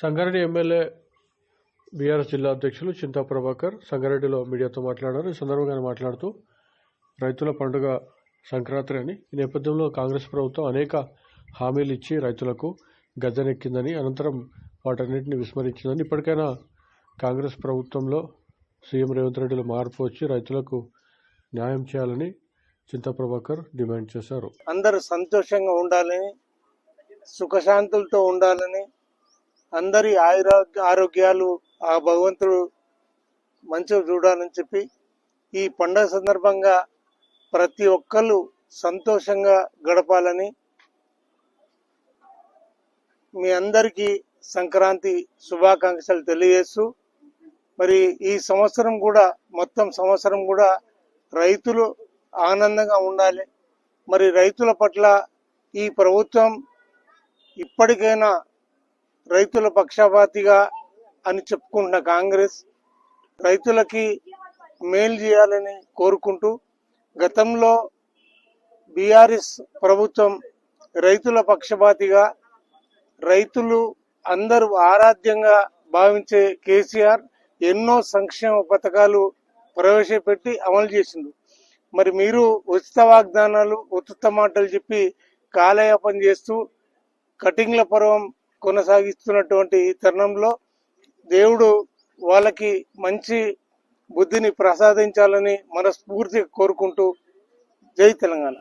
Sangareddy MLA BRS జిల్లా అధ్యక్షులు చింతా ప్రభాకర్ సంగారెడ్డిలో మీడియాతో మాట్లాడారు. ఈ సందర్భంగా మాట్లాడుతూ రైతుల పండుగ సంక్రాంతి అని, ఈ నేపథ్యంలో కాంగ్రెస్ ప్రభుత్వం అనేక హామీలు ఇచ్చి రైతులకు గద్దెనెక్కిందని, అనంతరం వాటన్నిటిని విస్మరించిందని, ఇప్పటికైనా కాంగ్రెస్ ప్రభుత్వంలో సీఎం రేవంత్ రెడ్డిలో మార్పు వచ్చి రైతులకు న్యాయం చేయాలని చింతా ప్రభాకర్ డిమాండ్ చేశారు. అందరూ సంతోషంగా ఉండాలని, సుఖశాంతులతో ఉండాలని, అందరి ఆరోగ్యాలు ఆ భగవంతుడు మంచిగా చూడాలని చెప్పి ఈ పండుగ సందర్భంగా ప్రతి ఒక్కళ్ళు సంతోషంగా గడపాలని, మీ అందరికీ సంక్రాంతి శుభాకాంక్షలు తెలియజేస్తూ, మరి ఈ సంవత్సరం కూడా మొత్తం సంవత్సరం కూడా రైతులు ఆనందంగా ఉండాలి. మరి రైతుల పట్ల ఈ ప్రభుత్వం ఇప్పటికైనా రైతుల పక్షపాతిగా అని చెప్పుకుంటున్న కాంగ్రెస్ రైతులకి మేలు చేయాలని కోరుకుంటూ, గతంలో బీఆర్ఎస్ ప్రభుత్వం రైతుల పక్షపాతిగా, రైతులు అందరూ ఆరాధ్యంగా భావించే కేసీఆర్ ఎన్నో సంక్షేమ పథకాలు ప్రవేశపెట్టి అమలు చేసిండు. మరి మీరు ఉచిత వాగ్దానాలు, ఉచిత మాటలు చెప్పి కాలయాపన చేస్తూ కటింగ్ల పర్వం కొనసాగిస్తున్నటువంటి ఈ తరుణంలో దేవుడు వాళ్ళకి మంచి బుద్ధిని ప్రసాదించాలని మనస్ఫూర్తిగా కోరుకుంటూ, జై తెలంగాణ.